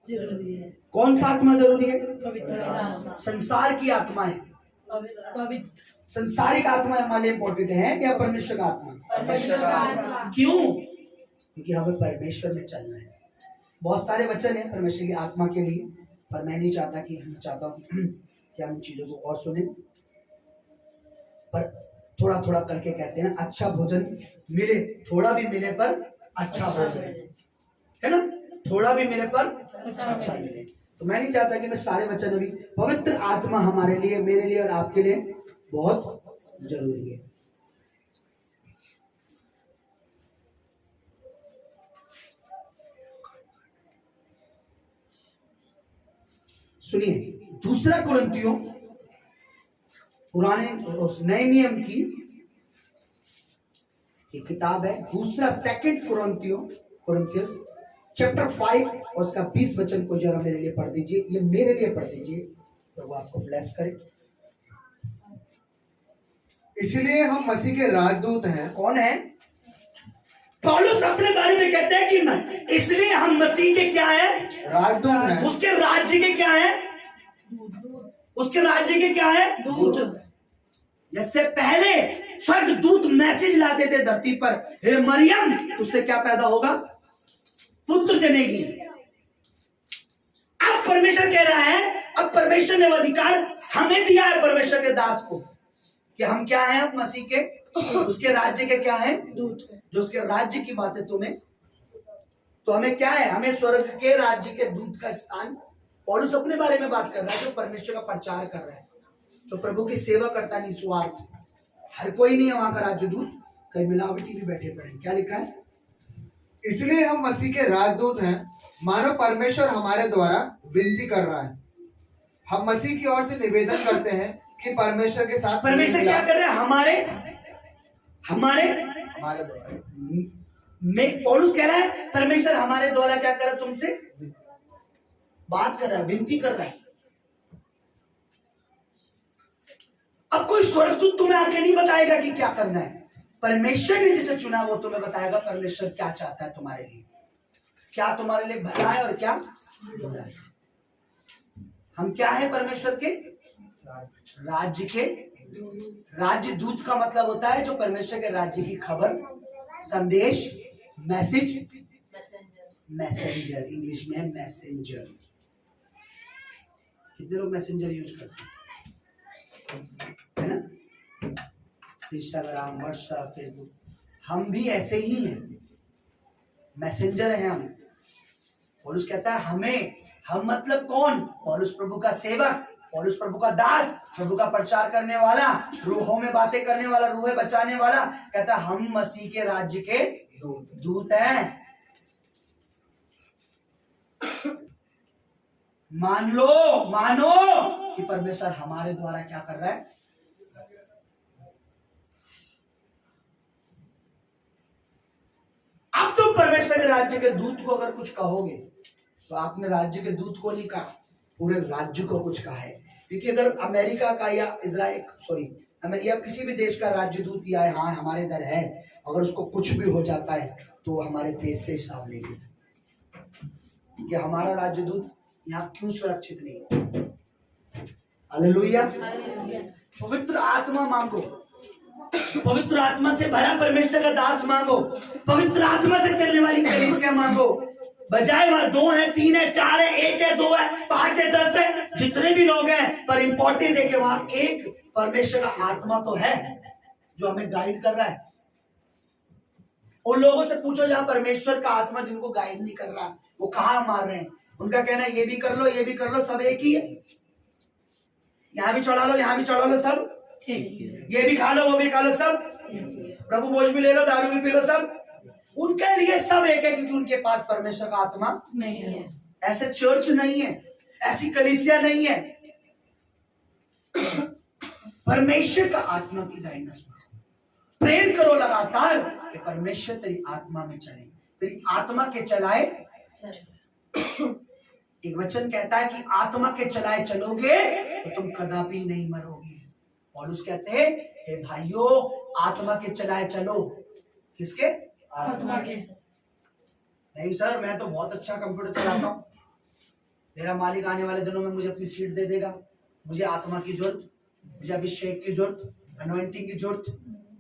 जरूरी है। कौन सा आत्मा जरूरी है? पवित्र आत्मा। संसार की आत्मा है, पवित्र संसारिक आत्मा हमारे लिए इम्पोर्टेंट है या परमेश्वर का आत्मा? परमेश्वर का आत्मा। क्यों? क्योंकि हमें परमेश्वर में चलना है। बहुत सारे वचन है परमेश्वर की आत्मा के लिए, पर मैं नहीं चाहता कि हम चाहता हूँ कि हम चीजों को और सुने, पर थोड़ा थोड़ा करके कहते हैं ना, अच्छा भोजन मिले, थोड़ा भी मिले पर अच्छा भोजन है ना, थोड़ा भी मिले पर अच्छा मिले। तो मैं नहीं चाहता कि मैं सारे वचन अभी, पवित्र आत्मा हमारे लिए, मेरे लिए और आपके लिए बहुत जरूरी है। सुनिए, दूसरा कुरिन्थियों, पुराने नए नियम की एक किताब है, दूसरा सेकंड कुरिन्थियस चैप्टर 5 और उसका 20 वचन को जरा मेरे लिए पढ़ दीजिए, ये मेरे लिए पढ़ दीजिए, प्रभु आपको ब्लेस करे। इसलिए हम मसीह के राजदूत हैं। कौन है? पौलुस अपने बारे में कहते हैं कि इसलिए हम मसीह के क्या है? राजदूत हैं। उसके राज्य के क्या है? उसके राज्य के क्या है? दूत। जैसे पहले स्वर्गदूत मैसेज लाते थे धरती पर, हे मरियम तुझसे क्या पैदा होगा? पुत्र जनेगी। अब परमेश्वर कह रहा है, अब परमेश्वर ने वो अधिकार हमें दिया है, परमेश्वर के दास को, कि हम क्या हैं? अब मसीह के, उसके राज्य के क्या है? दूत। जो उसके राज्य की बातें तुम्हें, तो हमें क्या है? हमें स्वर्ग के राज्य के दूत का स्थान, पौलुस अपने बारे में बात कर रहा है, जो परमेश्वर का प्रचार कर रहा है, जो प्रभु की सेवा करता है निस्वार्थ। हर कोई नहीं है वहां का राज्यदूत, कई मिलावटी भी बैठे पड़े। क्या लिखा है? इसलिए हम मसीह के राजदूत हैं, मानो परमेश्वर हमारे द्वारा विनती कर रहा है। हम मसीह की ओर से निवेदन करते हैं कि परमेश्वर के साथ, परमेश्वर क्या कर रहा है? हमारे द्वारा में पौलुस कह रहा है, परमेश्वर हमारे द्वारा क्या कर रहा है? तुमसे बात कर रहा है, विनती कर रहा है। अब कोई स्वर्गदूत तुम्हें आके नहीं बताएगा कि क्या करना है, परमेश्वर ने जिसे चुना वो तुम्हें बताएगा परमेश्वर क्या चाहता है तुम्हारे लिए, क्या तुम्हारे लिए भला है और क्या बुरा है। हम क्या है? परमेश्वर के राज्य के राज्य दूत का मतलब होता है जो परमेश्वर के राज्य की खबर, संदेश, मैसेंजर, इंग्लिश में है मैसेंजर। कितने लोग मैसेंजर यूज करते हैं ना? इंस्टाग्राम, व्हाट्सएप, फेसबुक, हम भी ऐसे ही हैं, मैसेंजर हैं हम। पौलुस कहता है हमें, हम मतलब कौन? पौलुस प्रभु का सेवक, पौलुस प्रभु का दास, प्रभु का प्रचार करने वाला, रूहों में बातें करने वाला, रूहें बचाने वाला। कहता है हम मसीह के राज्य के दूत हैं। मानो कि परमेश्वर हमारे द्वारा क्या कर रहा है? अब तुम परमेश्वर के राज्य के दूत को अगर कुछ कहोगे तो आपने राज्य के दूत को नहीं कहा, पूरे राज्य को कुछ कहा है। क्योंकि अगर अमेरिका का या इजराइल या किसी भी देश का राजदूत या हाँ हमारे इधर है, अगर उसको कुछ भी हो जाता है तो हमारे देश से हिसाब लेंगे कि हमारा राजदूत यहाँ क्यों सुरक्षित नहीं। हालेलुया। पवित्र आत्मा मांगो, पवित्र आत्मा से भरा परमेश्वर का दास मांगो, पवित्र आत्मा से चलने वाली कलीसिया मांगो। बजाय वहां 2 है, 3 है, 4 है, 1 है, 2 है, 5 है, 10 है, जितने भी लोग हैं, पर इंपॉर्टेंट है कि वहां एक परमेश्वर का आत्मा तो है जो हमें गाइड कर रहा है। उन लोगों से पूछो जहां परमेश्वर का आत्मा जिनको गाइड नहीं कर रहा, वो कहां मार रहे हैं। उनका कहना है ये भी कर लो, ये भी कर लो, सब एक ही है, यहाँ भी चढ़ा लो, यहाँ भी चढ़ा लो, सब ये भी खा लो, वो भी खा लो, सब प्रभु भोज भी ले लो, दारू भी पी लो, सब उनके लिए सब एक है, क्योंकि उनके पास परमेश्वर का आत्मा नहीं है। ऐसे चर्च नहीं है, ऐसी कलीसिया नहीं है। परमेश्वर का आत्मा की गाइडेंस में प्रेम करो लगातार कि परमेश्वर तेरी आत्मा में चले, तेरी आत्मा के चलाए। एक वचन कहता है कि आत्मा के चलाए चलोगे तो तुम कदापि नहीं मरोगे। पौलुस कहते हैं हे भाइयों, आत्मा के चलाए चलो। किसके? आत्मा के। नहीं सर, मैं तो बहुत अच्छा कंप्यूटर चलाता हूँ, मेरा मालिक आने वाले दिनों में मुझे अपनी सीट दे देगा, मुझे आत्मा की जरूरत, मुझे अभिषेक की जरूरत, अनॉइंटिंग की जरूरत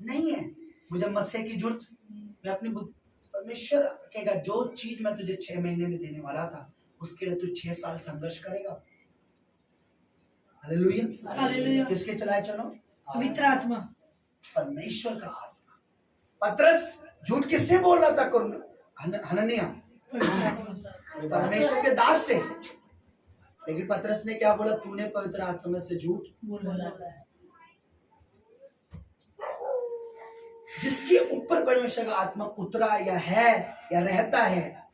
नहीं है, मुझे मसीह की जरूरत। मैं अपनी परमेश्वर कहेगा जो चीज मैं तुझे 6 महीने में देने वाला था उसके लिए तू 6 साल संघर्ष करेगा। हालेलुया। हालेलुया। किसके चलाए चलो? पवित्र आत्मा, परमेश्वर का आत्मा। पतरस झूठ किससे बोल रहा था? हनन्याह, परमेश्वर के दास से। लेकिन पतरस ने क्या बोला? तूने पवित्र आत्मा में से झूठ बोला। जिसके ऊपर परमेश्वर का आत्मा उतरा या है या रहता है,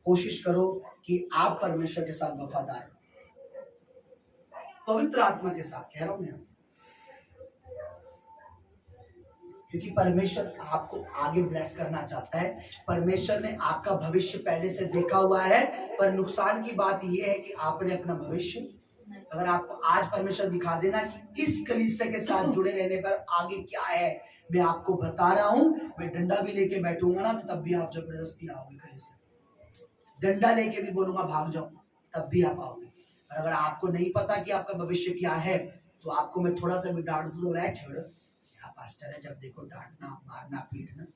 कोशिश करो कि आप परमेश्वर के साथ वफादार रहो, पवित्र आत्मा के साथ कह रहा हूं मैं, क्योंकि परमेश्वर आपको आगे ब्लेस करना चाहता है। परमेश्वर ने आपका भविष्य पहले से देखा हुआ है, पर नुकसान की बात यह है कि आपने अपना भविष्य, अगर आपको आज परमेश्वर दिखा देना कि इस कलीसिया के साथ जुड़े रहने पर आगे क्या है, मैं आपको बता रहा हूं, मैं डंडा भी लेके बैठूंगा ना तो तब भी आप जबरदस्ती आओगे कलीसिया, डंडा लेके भी बोलूंगा भाग जाओ तब भी आप आओगे। और अगर आपको नहीं पता कि आपका भविष्य क्या है तो आपको मैं थोड़ा सा भी डांट दूं तो छोड़ो, यहाँ पास्टर है, जब देखो डांटना मारना पीटना।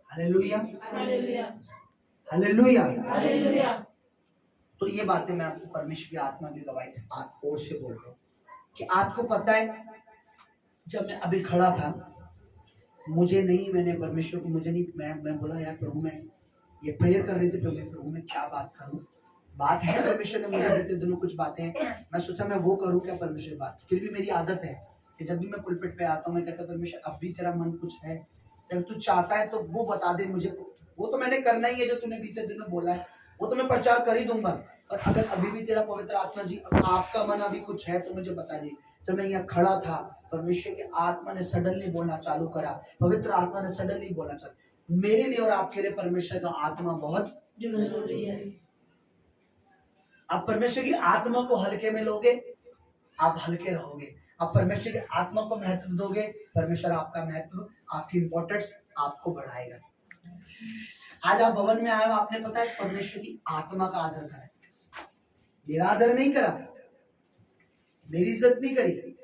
Hallelujah, hallelujah, hallelujah, hallelujah. तो ये बातें मैं आपको परमेश्वर की आत्मा की गवाही ओर से बोल रहा हूँ कि आपको पता है जब मैं अभी खड़ा था, मुझे नहीं, मैंने परमेश्वर को, मुझे नहीं, मैं बोला यार प्रभु, मैं ये प्रेयर कर रही थी, प्रभु मैं क्या बात करूं, बात है परमेश्वर ने मुझे देते दोनों कुछ बातें, मैं सोचा मैं वो करूं क्या परमेश्वर बात। फिर भी मेरी आदत है कि जब भी मैं पुलपिट पे आता हूँ मैं कहता परमेश्वर अब भी तेरा मन कुछ है, अगर तू चाहता है तो वो बता दे मुझे, वो तो मैंने करना ही है जो तूने बीते दिनों बोला है, वो तो मैं प्रचार कर ही दूंगा, और अगर अभी भी तेरा पवित्र आत्मा जी आपका मन अभी कुछ है तो मुझे बता दे। जब मैं यहाँ खड़ा था परमेश्वर के आत्मा ने सडनली बोलना चालू करा, पवित्र आत्मा ने सडनली बोलना चालू। मेरे लिए और आपके लिए परमेश्वर का आत्मा बहुत जरूरी है। आप परमेश्वर की आत्मा को हल्के में लोगे, आप हल्के रहोगे। आप परमेश्वर की आत्मा को महत्व दोगे, परमेश्वर आपका महत्व, आपकी इंपॉर्टेंस आपको बढ़ाएगा। आज आप भवन में आए हो, आपने पता है परमेश्वर की आत्मा का आदर करा, मेरा आदर नहीं करा, मेरी इज्जत नहीं करी,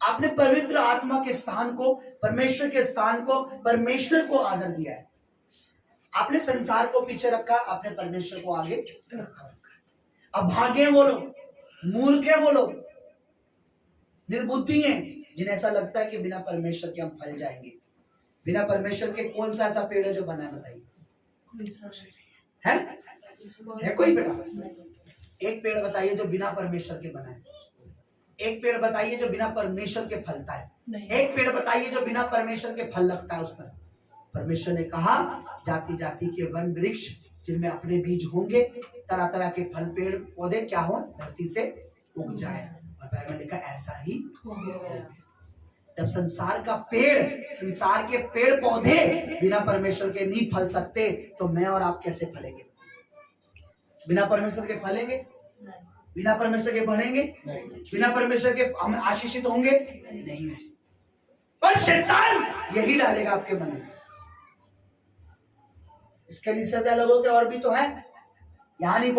आपने पवित्र आत्मा के स्थान को, परमेश्वर के स्थान को, परमेश्वर को आदर दिया है। आपने संसार को पीछे रखा, आपने परमेश्वर को आगे रखा। अब भागे वो लोग, मूर्ख है वो लोग, निर्बुद्धि हैं, जिन्हें ऐसा लगता है कि बिना परमेश्वर के हम फल जाएंगे। बिना परमेश्वर के कौन सा ऐसा पेड़ है जो बना है बताइए? है कोई बेटा? एक पेड़ बताइए जो बिना परमेश्वर के बना है। एक पेड़ बताइए जो बिना परमेश्वर के फलता है। एक पेड़ बताइए जो बिना परमेश्वर के फल लगता है उस पर। परमेश्वर ने कहा जाति जाति के वन वृक्ष जिनमें अपने बीज होंगे, तरह तरह के फल पेड़ पौधे क्या हो धरती से उग जाए, और बाइबल में लिखा ऐसा ही हो गया। जब संसार का पेड़, संसार के पेड़ पौधे बिना परमेश्वर के नहीं फल सकते तो मैं और आप कैसे फलेंगे? बिना परमेश्वर के फलेंगे? बिना परमेश्वर के बढ़ेंगे? बिना परमेश्वर के हम आशीषित होंगे? नहीं। पर शैतान यही डालेगा आपके मन में। इसके लिए सजा लोगों के और भी तो है, यहाँ नहीं